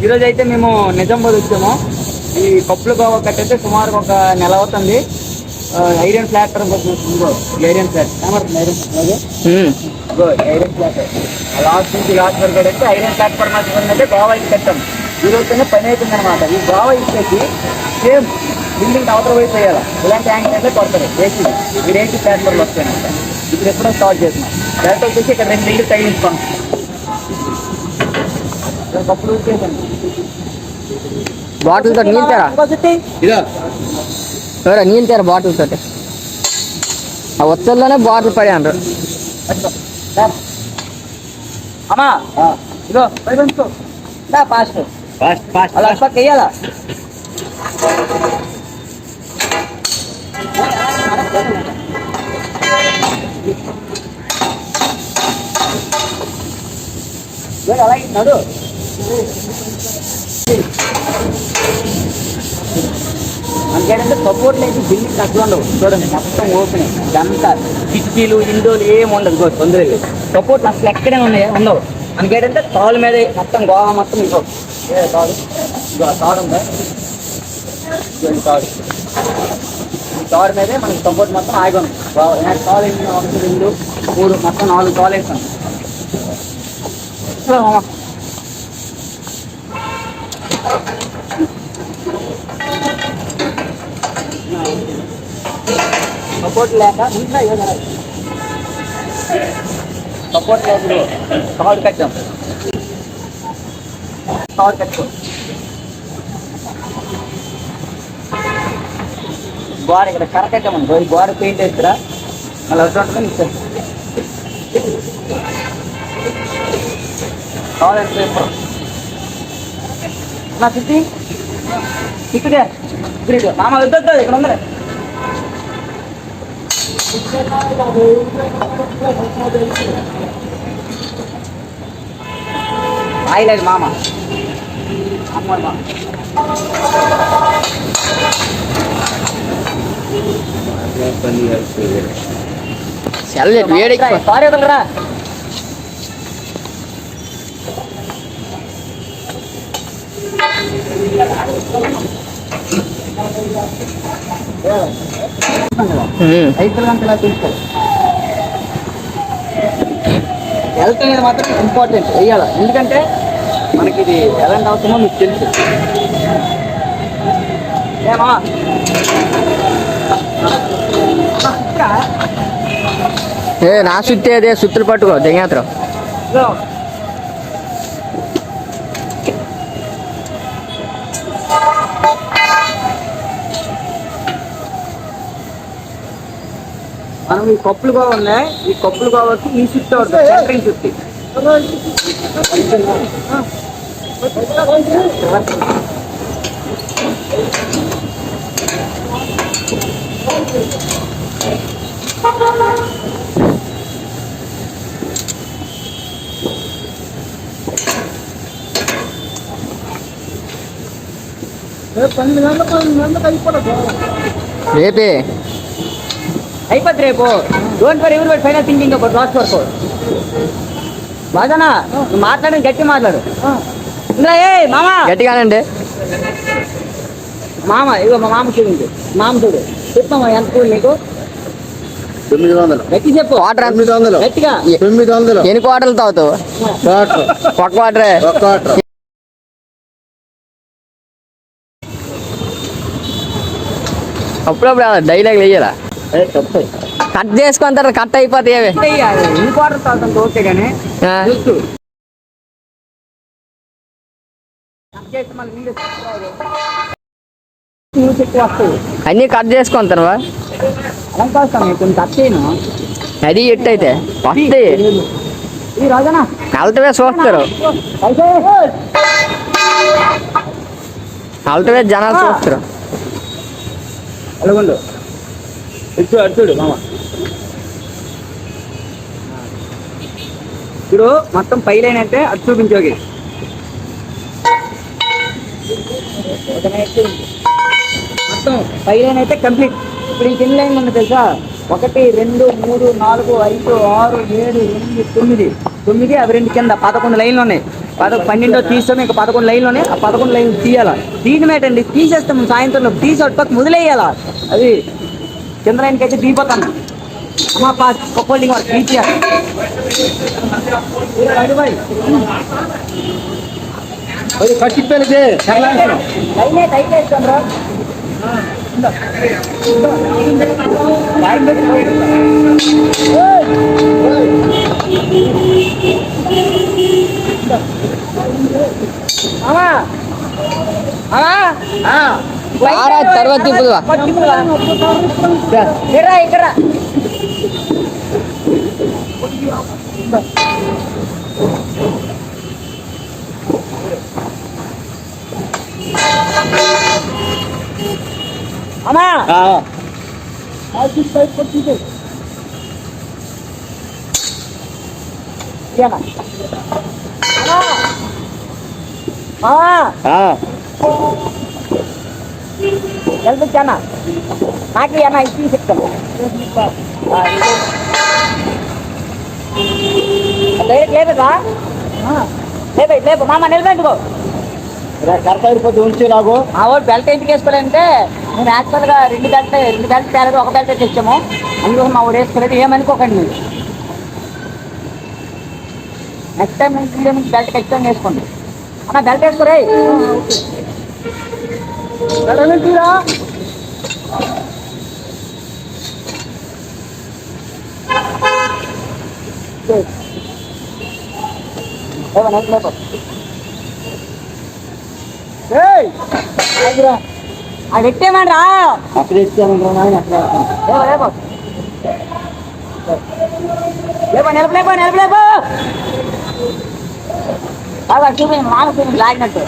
ఈరోజు అయితే మేము నిజామాబాద్ వచ్చాము. ఈ కప్పుల గోవా కట్టయితే సుమారు ఒక నెల అవుతుంది. Iron flatter iron flat iron flat last నుంచి లాస్ట్ వరకు అయితే ఐరన్ ప్లాట్ఫార్మ్ అయితే గోవా ఇచ్చి కట్టాం. ఈరోజునే పని అయిపోయింది అనమాట. ఈ గోవా ఇచ్చేసి సేమ్ బిల్డింగ్ అవతల వైపు వేయాలి. ఇలాంటి యాంగిల్ అయితే కొడతారు ఏసీ. ఈ రేసి ప్లాట్ఫామ్లు వస్తాయంట. ఇప్పుడు ఎప్పుడో స్టార్ట్ చేస్తున్నాం. డైరెక్ట్ వచ్చేసి ఇక్కడ 2 ఇల్లు తగిలించుకోండి. కప్పులు వచ్చేసండి బాటిల్ తోటి నీళ్ళు తేరా బాటిల్ తోటి ఆ వచ్చల్లోనే బాటిల్ పడి అంటారు. అమ్మా ఇదో పైపంచుకో ఫాస్ట్ అలా పక్క వెయ్యాలా. అలా నడు మనకేంటంటే సపోర్ట్లు అయితే బిల్డింగ్ తక్కువ ఉండవు. చూడండి మొత్తం ఓపెన్ ఇదంతా కిటికీలు ఇండోలు ఏమి ఉండదు. తొందరగా సపోర్ట్లు అసలు ఎక్కడే ఉండవు. మనకేంటంటే తాళ్ళ మీద మొత్తం గోవా మొత్తం ఇగో తాడు తాడు ఉందా తాడు ఈ తాడు మీదే మనకి సపోర్ట్ మొత్తం ఆగి ఉంది. తాళ్ళు 1 2 3 మొత్తం 4 తాళ్ళు వేసాను. సపోర్ట్ లేక సపోర్ట్ లేదు. తాడు కట్టాం. తాడు కట్టుకో గోడ ఇక్కడ కర్ర కట్టామనుకో ఈ గోడ పెయింట్ వేస్తారా మళ్ళీ అటువంటి ఇస్తారు. కావాలంటే నా సిద్ధి ఇక్కడే ఇక్కడ మామ వద్దు ఇక్కడ ఉందరే ఆయిలేదు మామ అమ్మోడు మామ వేడి సారీ వదలరా. హెల్త్ అనేది మాత్రం ఇంపార్టెంట్ వెయ్యాలి. ఎందుకంటే మనకి ఇది ఎలాంటి అవసరమో మీకు తెలుసు. ఏమా నా సుత్తి అదే సుత్తులు పట్టుకో దిగేత్రం. మనం ఈ కప్పులు గోవా ఉన్నాయి. ఈ కప్పులు గోవాకి ఈ షిఫ్ట్ అవుతుంది సెంటరింగ్ షిఫ్ట్. రేపే అయిపోద్ది. రేపు డోంట్ వరీ ఎవరి final thinking about last work. బాగానా నువ్వు మాట్లాడండి, గట్టి మాట్లాడు. ఏ మామ గట్టిగానండి మామ. ఇగో మా మామ చూడండి. మామ చూడు చెప్పమ్మా ఎంత కూలి నీకు 900. గట్టి చెప్పు. వాటర్ 900 గట్టిగా 900. ఎన్ని క్వార్టర్లు తాగుతావు? ఒక్క వాటరే. అప్పుడప్పుడు డైలాగ్ వేయాలా? కట్ చేసుకుంటారు కట్ అయిపోతాయి. అవి ఎన్ని క్వార్టర్ తాగుతాం ఓకే కానీ అన్నీ కట్ చేసుకుంటాను. అలా కాస్తాను కొన్ని కట్ చేయను. అది ఎట్టు అయితే వస్తాయి అల్టవే చూస్తారు. అల్టవే జనాలు చూస్తారు. అలాగండు అడుచుడు మామ. ఇప్పుడు మొత్తం పైలైన్ అంటే అటు చూపించోగి మొత్తం పైలైన్ అయితే కంప్లీట్. ఇప్పుడు ఈ కింద లైన్ ఉంది తెలుసా, 1 2 3 4 5 6 7 8 9 అవి 2 కింద 11 లైన్లు ఉన్నాయి. 12 తీస్తాం, ఇంకా 11 లైన్లు ఉన్నాయి. ఆ 11 లైన్లు తీయాలా. తీయమేటండి, తీసేస్తాం సాయంత్రంలో. తీసి పక్క మొదలెయ్యాలా. అది కింద లైన్కి అయితే దిగిపోతాను. అమ్మా పాస్ ఫోల్డింగ్ వర్క్ తీయాలి. కట్టిపోయినదే లైనే టైట్ వేస్తాం రా. తర్వాత తిప్పుదువా ఇక్కడ అమ్మా కల్పించానా నాకు అన్న ఇది చెప్తాను. లేదురా లేదు మామ నిలబెట్టుకో. కరెక్ట్ అయిపోతే ఉంచి నాకు మా వాడు బెల్ట్ ఎందుకు వేసుకోలేదంటే నేను యాక్చువల్గా 2 బెల్ట్ తేలేదు, 1 బెల్ట్ తెచ్చాము. అందుకోసం మా వాడు వేసుకోలేదు. ఏమనుకోకండి మీరు. నెక్స్ట్ టైం నేను 3 నుంచి బెల్ట్ ఖచ్చితంగా వేసుకోండి. అన్న బెల్ట్ వేసుకోరే. తీరా అది పెట్టేమని రా. అక్కడ ఇచ్చాను నిలపలేపో చూపించండి. మామ చూపించి లాగినట్టు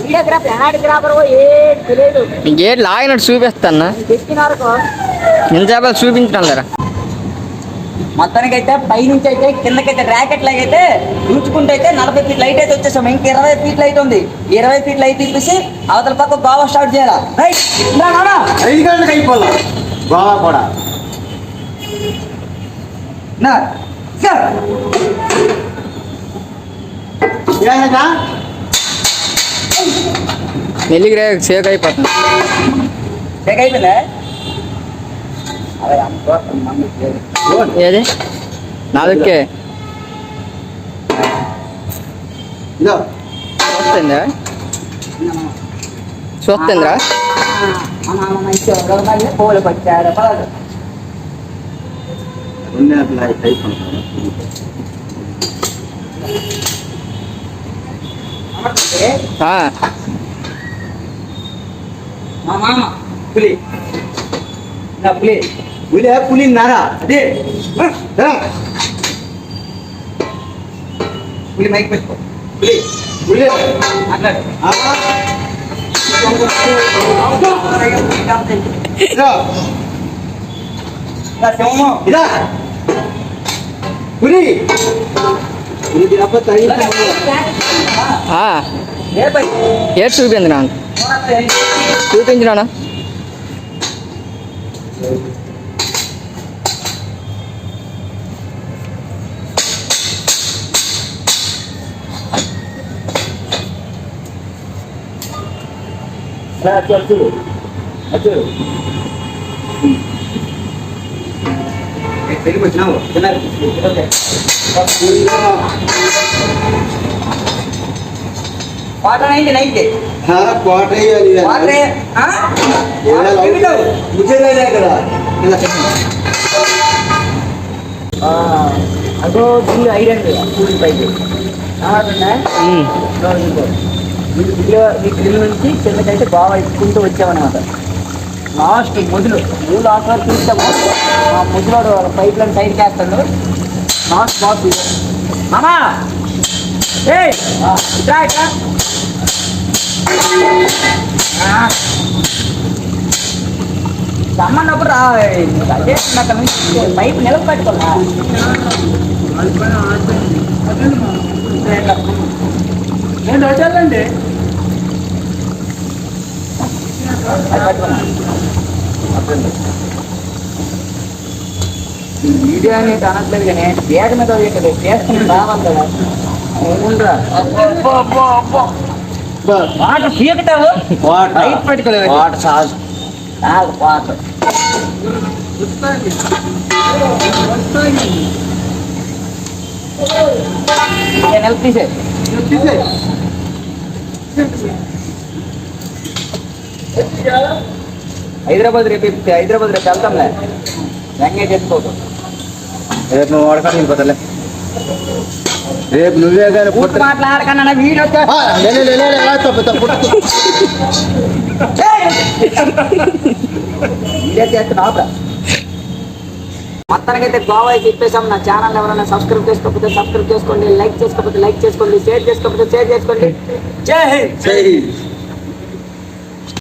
వీడియోగ్రాఫర్ ఎనాడిగ్రాఫర్ ఏది తెలియదు. ఇంకేం లాగినట్టు చూపిస్తాను. తెచ్చినారు ఇంత చూపించడం. మొత్తానికైతే పైనుంచి అయితే కిందకైతే ర్యాకెట్ లైట్ అయితే చూచుకుంటే అయితే 40 ఫీట్ లైట్ అయితే వచ్చేసాం. ఇంక 20 ఫీట్ లైట్ ఉంది. 20 ఫీట్ లైట్ ఇప్పేసి అవతల పక్క గోవా స్టార్ట్ చేయాలా. 5 గంటలకు అయిపోవాలి గోవా కూడా. మెల్లికి రే సేక్ అయిపోతుంది. అయిపోయిందా ఏది నాలుగుకే చూస్తుందా చూస్తుందిరా. పూలు పచ్చారు మా మామ పులి పులి పులి పులి నారా అదే పులి మైక్ పెట్టుకో. పులి పులి మాట్లాడు. ఇదా పులి ఏడు చూపింది నాన్న చూపించినా. తెలుగు వచ్చినావు వాటర్ అయింది నైట్ క్వార్టర్ అదో బిల్లు ఐరన్ కూలి పైకి ఈ గ్రిల్ నుంచి కిందకైతే బాగా ఎక్కుంటూ వచ్చామన్నమాట. లాస్ట్ మొదలు లాస్ట్ వరకు చూస్తాము. ఆ ముద్దులోడు పైప్ లైన్ సైడ్కి వేస్తాడు. లాస్ట్ బాస్ మామా ఇట్రా ఇట్రా రమ్మన్నప్పుడు రా. అదే అక్కడ నుంచి పైప్ నిలబెట్టుకోవాలా. నేను వచ్చానండి అది పట్టుకున్నా. వీడియో అనేది అనట్లేదు కానీ వేగ మీద వేయట్లేదు చేసుకుని రావాలి కదా అవునురా. వాటర్ చీకటావు లైట్ పెట్టుకోలేదు వాటర్ చాలు. వాటర్ నెల తీసే హైదరాబాద్ రేపు వెళ్తాంలే ఎంగేజ్ చేసుకోవద్దు. రేపు నువ్వు వాడకాడు వెళ్ళిపోతాలే. రేపు నువ్వే కానీ పూర్తి మాట్లాడకన్నా వీడియో చేస్తున్నా మొత్తానికైతే గోవా అయితే ఇప్పేసాం. నా ఛానల్ ఎవరైనా సబ్స్క్రైబ్ చేసుకోకపోతే సబ్స్క్రైబ్ చేసుకోండి, లైక్ చేసుకోకపోతే లైక్ చేసుకోండి, షేర్ చేసుకోకపోతే షేర్ చేసుకోండి. జై హింద్. చెయ్యి.